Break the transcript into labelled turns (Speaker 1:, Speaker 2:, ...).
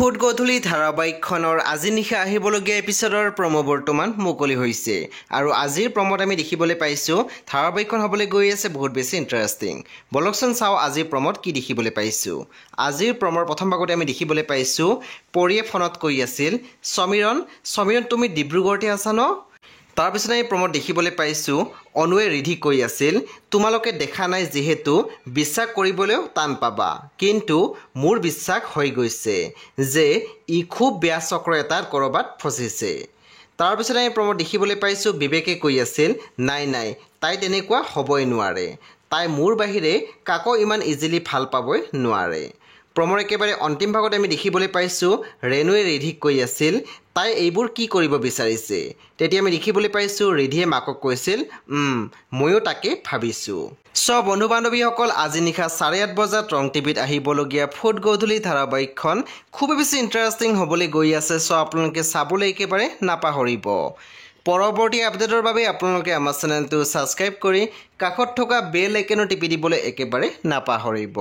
Speaker 1: Foot গধূলি ধাৰাবাহিকখনৰ আজি নিশা আহিবলগীয়া এপিছডৰ প্ৰমো বৰ্তমান মুকলি হৈছে আৰু আজিৰ প্ৰমোত আমি দেখিবলৈ পাইছোঁ ধাৰাবাহিকখন হ'বলৈ গৈ আছে বহুত বেছি ইণ্টাৰেষ্টিং। বলকচোন চাওঁ আজিৰ প্ৰমোত কি দেখিবলৈ পাইছোঁ। আজিৰ প্ৰমৰ প্ৰথম ভাগতে আমি দেখিবলৈ পাইছোঁ পৰিয়ে ফোনত কৈ আছিল সমীৰণ তুমি ডিব্ৰুগড়তে আছা ন? তাৰপিছত আমি প্ৰমোত দেখিবলৈ পাইছোঁ অনুৱে ৰিধিক কৈ আছিল তোমালোকে দেখা নাই যিহেতু বিশ্বাস কৰিবলৈও টান পাবা, কিন্তু মোৰ বিশ্বাস হৈ গৈছে যে ই খুব বেয়া চক্ৰ এটাত ক'ৰবাত ফচিছে। তাৰপিছত আমি প্ৰমোত দেখিবলৈ পাইছোঁ বিবেকে কৈ আছিল নাই তাই তেনেকুৱা হ'বই নোৱাৰে, তাই মোৰ বাহিৰে কাকো ইমান ইজিলি ভাল পাবই নোৱাৰে। প্ৰমৰ একেবাৰে অন্তিম ভাগত আমি দেখিবলৈ পাইছোঁ ৰেণুৱে ৰিধিক কৈ আছিল তাই এইবোৰ কি কৰিব বিচাৰিছে। তেতিয়া আমি দেখিবলৈ পাইছোঁ ৰিধিয়ে মাকক কৈছিল ময়ো তাকে ভাবিছোঁ। বন্ধু বান্ধৱীসকল আজি নিশা 8:30 বজাত ৰং টিভিত আহিবলগীয়া ফুট গধূলি ধাৰাবাহিকখন খুবেই বেছি ইণ্টাৰেষ্টিং হ'বলৈ গৈ আছে। আপোনালোকে চাবলৈ একেবাৰে নাপাহৰিব। পৰৱৰ্তী আপডেটৰ বাবে আপোনালোকে আমাৰ চেনেলটো ছাবস্ক্ৰাইব কৰি কাষত থকা বেল আইকনো টিপি দিবলৈ একেবাৰে নাপাহৰিব।